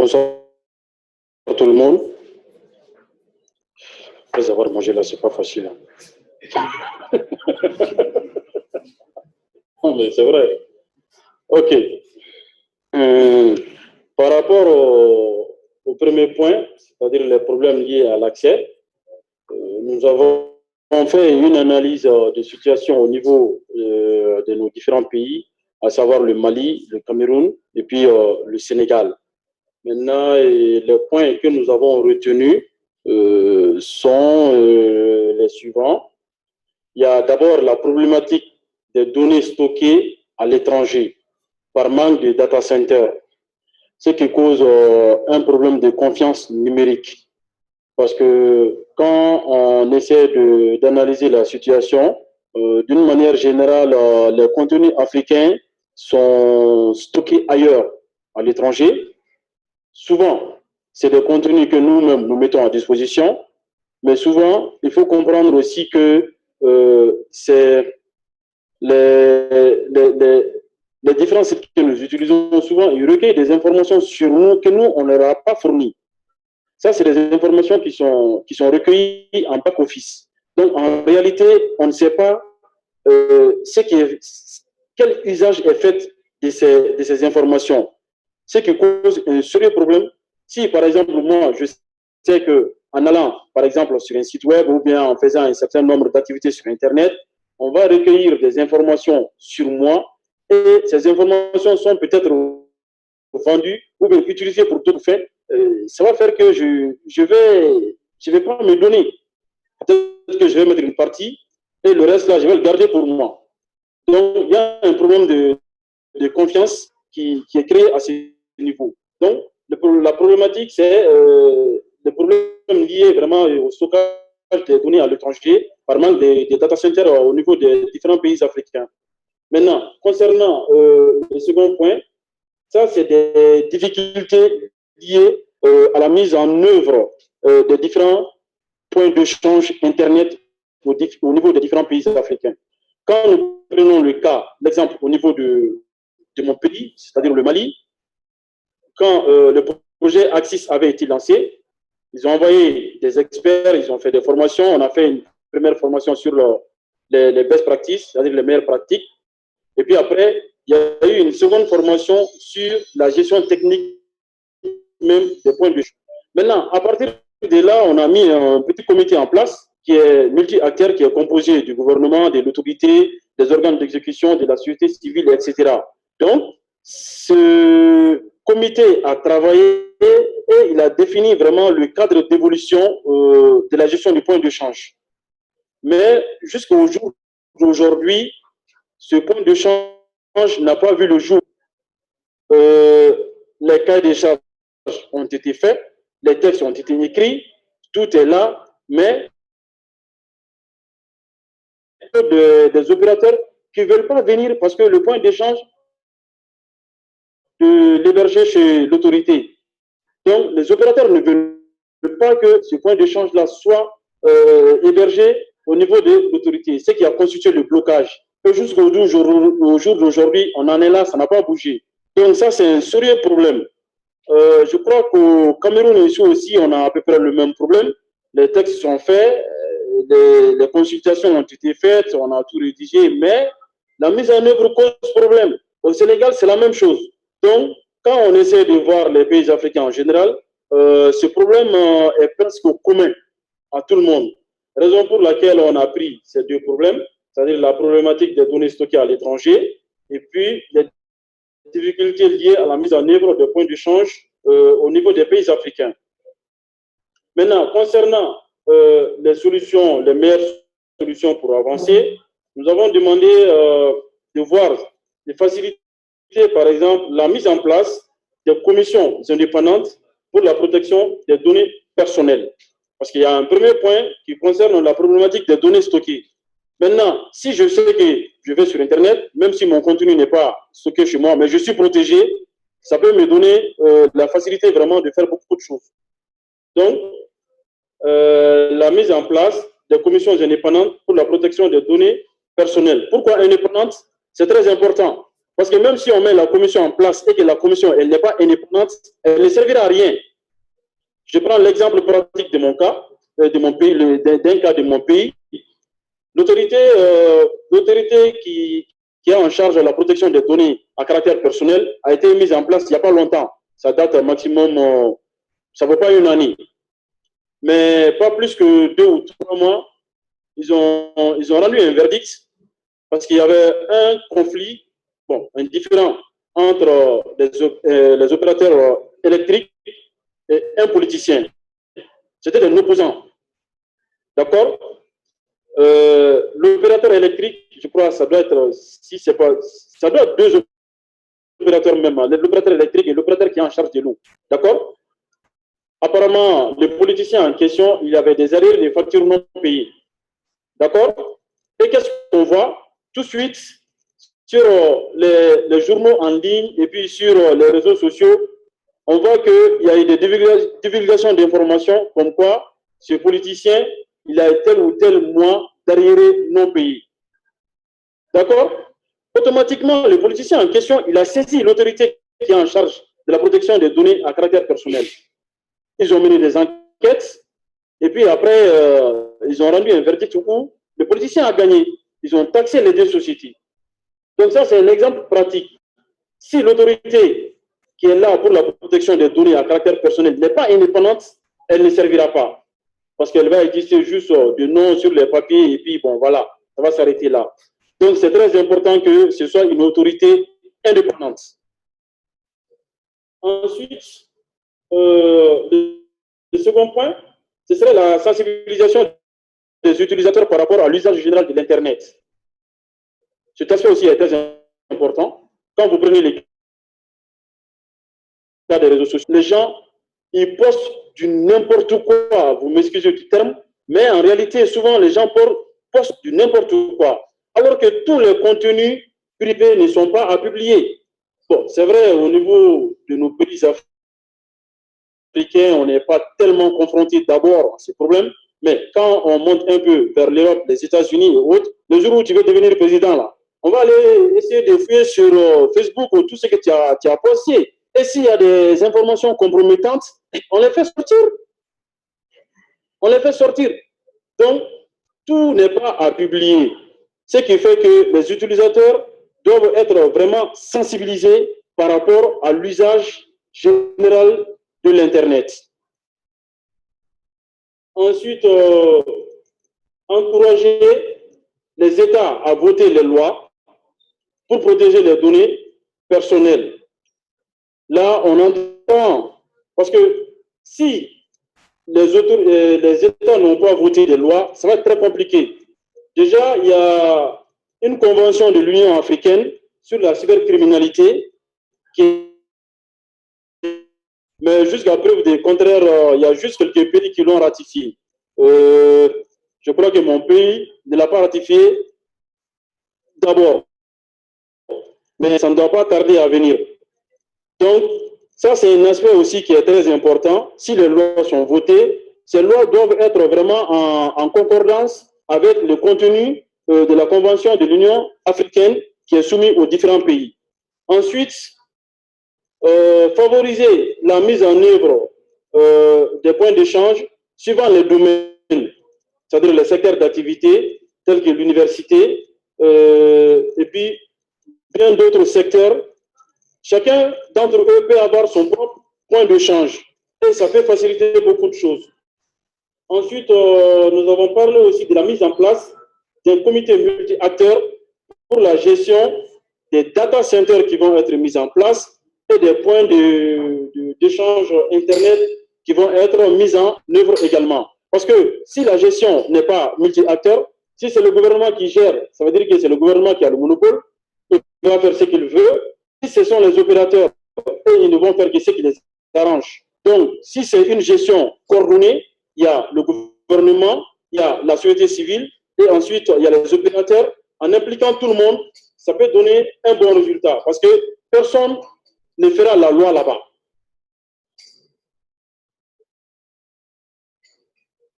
Bonsoir à tout le monde. Après avoir mangé là, c'est pas facile. Non, mais c'est vrai. OK. Par rapport au premier point, c'est-à-dire les problèmes liés à l'accès, nous avons fait une analyse de situation au niveau de nos différents pays, à savoir le Mali, le Cameroun et puis le Sénégal. Maintenant, les points que nous avons retenus sont les suivants. Il y a d'abord la problématique des données stockées à l'étranger par manque de data centers, ce qui cause un problème de confiance numérique. Parce que quand on essaie d'analyser la situation, d'une manière générale, les contenus africains sont stockés ailleurs, à l'étranger. Souvent, c'est des contenus que nous-mêmes nous mettons à disposition, mais souvent, il faut comprendre aussi que c'est les différents sites que nous utilisons souvent, ils recueillent des informations sur nous que nous, on ne leur a pas fournies. Ça, c'est des informations qui sont recueillies en back-office. Donc, en réalité, on ne sait pas quel usage est fait de ces informations. Ce qui cause un sérieux problème. Si, par exemple, moi, je sais qu'en allant, par exemple, sur un site web ou bien en faisant un certain nombre d'activités sur Internet, on va recueillir des informations sur moi et ces informations sont peut-être vendues ou bien utilisées pour d'autres fins. Ça va faire que je vais pas me donner. Peut-être que je vais mettre une partie et le reste là, je vais le garder pour moi. Donc, il y a un problème de confiance qui est créé à ce niveau. Donc, la problématique, c'est le problème lié vraiment au stockage des données à l'étranger par manque de data centers au niveau des différents pays africains. Maintenant, concernant le second point, ça, c'est des difficultés liées à la mise en œuvre des différents points d'échange Internet au niveau des différents pays africains. Quand nous prenons l'exemple au niveau de mon pays, c'est-à-dire le Mali, quand le projet Axis avait été lancé, ils ont envoyé des experts, ils ont fait des formations. On a fait une première formation sur les best practices, c'est-à-dire les meilleures pratiques. Et puis après, il y a eu une seconde formation sur la gestion technique même des points de vue. Maintenant, à partir de là, on a mis un petit comité en place qui est multi-acteur, qui est composé du gouvernement, de l'autorité, des organes d'exécution, de la société civile, etc. Donc, ce comité a travaillé et il a défini vraiment le cadre d'évolution de la gestion du point de change. Mais jusqu'au jour d'aujourd'hui, ce point de change n'a pas vu le jour. Les cahiers des charges ont été faits, les textes ont été écrits, tout est là, mais des opérateurs qui ne veulent pas venir parce que le point d'échange de l'héberger chez l'autorité. Donc, les opérateurs ne veulent pas que ce point d'échange-là soit hébergé au niveau de l'autorité, ce qui a constitué le blocage. Et jusqu'au jour d'aujourd'hui, on en est là, ça n'a pas bougé. Donc, ça, c'est un sérieux problème. Je crois qu'au Cameroun ici aussi, on a à peu près le même problème. Les textes sont faits, les consultations ont été faites, on a tout rédigé, mais la mise en œuvre cause problème. Au Sénégal, c'est la même chose. Donc, quand on essaie de voir les pays africains en général, ce problème est presque commun à tout le monde. Raison pour laquelle on a pris ces deux problèmes, c'est-à-dire la problématique des données stockées à l'étranger et puis les difficultés liées à la mise en œuvre de points d'échange au niveau des pays africains. Maintenant, concernant les solutions, les meilleures solutions pour avancer, nous avons demandé de voir, de faciliter, par exemple, la mise en place des commissions indépendantes pour la protection des données personnelles. Parce qu'il y a un premier point qui concerne la problématique des données stockées. Maintenant, si je sais que je vais sur Internet, même si mon contenu n'est pas stocké chez moi, mais je suis protégé, ça peut me donner la facilité vraiment de faire beaucoup de choses. Donc, la mise en place des commissions indépendantes pour la protection des données personnelles. Pourquoi indépendantes? C'est très important. Parce que même si on met la commission en place et que la commission elle n'est pas indépendante, elle ne servira à rien. Je prends l'exemple pratique de mon cas, de mon pays, d'un cas de mon pays. L'autorité qui a en charge la protection des données à caractère personnel a été mise en place il n'y a pas longtemps. Ça date maximum, ça ne vaut pas une année. Mais pas plus que 2 ou 3 mois, ils ont rendu un verdict parce qu'il y avait un conflit, bon, un différend entre les opérateurs électriques et un politicien. C'était un opposant. D'accord? L'opérateur électrique, je crois, ça doit être, si c'est pas, ça doit être 2 opérateurs même, l'opérateur électrique et l'opérateur qui est en charge de l'eau. D'accord? Apparemment, le politicien en question, il avait des arrières des factures non payées. D'accord? Et qu'est-ce qu'on voit? Tout de suite, sur les journaux en ligne et puis sur les réseaux sociaux, on voit qu'il y a eu des divulgations d'informations comme quoi ce politicien, il a tel ou tel mois d'arriérés non payés. D'accord? Automatiquement, le politicien en question, il a saisi l'autorité qui est en charge de la protection des données à caractère personnel. Ils ont mené des enquêtes et puis après, ils ont rendu un verdict où le politicien a gagné. Ils ont taxé les 2 sociétés. Donc ça, c'est un exemple pratique. Si l'autorité qui est là pour la protection des données à caractère personnel n'est pas indépendante, elle ne servira pas. Parce qu'elle va exister juste de nom sur les papiers et puis bon, voilà, ça va s'arrêter là. Donc c'est très important que ce soit une autorité indépendante. Ensuite, le second point, ce serait la sensibilisation des utilisateurs par rapport à l'usage général de l'Internet. Cet aspect aussi est très important. Quand vous prenez les cas des réseaux sociaux, les gens, ils postent du n'importe quoi, vous m'excusez du terme, mais en réalité, souvent, les gens postent du n'importe quoi, alors que tous les contenus privés ne sont pas à publier. Bon, c'est vrai, au niveau de nos pays africains, on n'est pas tellement confronté d'abord à ces problèmes, mais quand on monte un peu vers l'Europe, les États-Unis et autres, le jour où tu veux devenir président, là, on va aller essayer de fouiller sur Facebook ou tout ce que tu as posté. Et s'il y a des informations compromettantes, on les fait sortir. On les fait sortir. Donc, tout n'est pas à publier. Ce qui fait que les utilisateurs doivent être vraiment sensibilisés par rapport à l'usage général de l'Internet. Ensuite, encourager les États à voter les lois pour protéger les données personnelles. Là, on entend, parce que si les États n'ont pas voté des lois, ça va être très compliqué. Déjà, il y a une convention de l'Union africaine sur la cybercriminalité mais jusqu'à preuve du contraire, il y a juste quelques pays qui l'ont ratifié. Je crois que mon pays ne l'a pas ratifié d'abord, mais ça ne doit pas tarder à venir. Donc, ça, c'est un aspect aussi qui est très important. Si les lois sont votées, ces lois doivent être vraiment en concordance avec le contenu de la Convention de l'Union africaine qui est soumis aux différents pays. Ensuite, favoriser la mise en œuvre des points d'échange suivant les domaines, c'est-à-dire les secteurs d'activité tels que l'université et puis bien d'autres secteurs. Chacun d'entre eux peut avoir son propre point d'échange et ça peut faciliter beaucoup de choses. Ensuite, nous avons parlé aussi de la mise en place d'un comité multi-acteurs pour la gestion des data centers qui vont être mis en place et des points d'échange Internet qui vont être mis en œuvre également. Parce que si la gestion n'est pas multi-acteur, si c'est le gouvernement qui gère, ça veut dire que c'est le gouvernement qui a le monopole, il va faire ce qu'il veut. Si ce sont les opérateurs, ils ne vont faire que ce qui les arrange. Donc, si c'est une gestion coordonnée, il y a le gouvernement, il y a la société civile, et ensuite, il y a les opérateurs. En impliquant tout le monde, ça peut donner un bon résultat. Parce que personne ne fera la loi là-bas.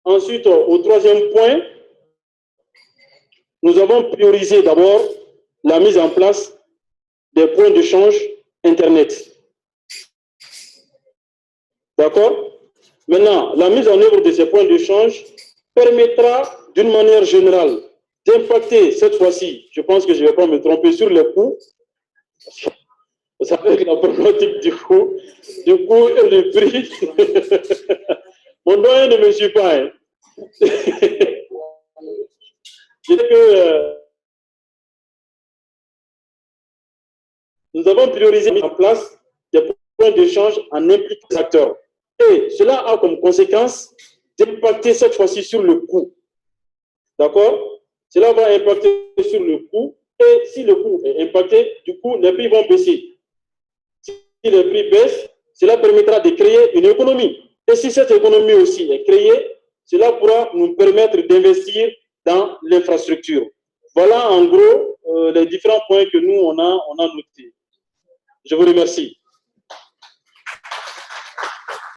Ensuite, au troisième point, nous avons priorisé d'abord la mise en place des points d'échange Internet. D'accord? Maintenant, la mise en œuvre de ces points d'échange permettra d'une manière générale d'impacter cette fois-ci, je pense que je ne vais pas me tromper, sur les coûts. Vous savez la problématique du coût et du prix. Mon doyen ne me suit pas. Hein. Je dis que nous avons priorisé en place des points d'échange en impliquant les acteurs. Et cela a comme conséquence d'impacter cette fois-ci sur le coût. D'accord? Cela va impacter sur le coût. Et si le coût est impacté, du coup, les prix vont baisser. Si les prix baissent, cela permettra de créer une économie. Et si cette économie aussi est créée, cela pourra nous permettre d'investir dans l'infrastructure. Voilà en gros les différents points que nous, on a notés. Je vous remercie.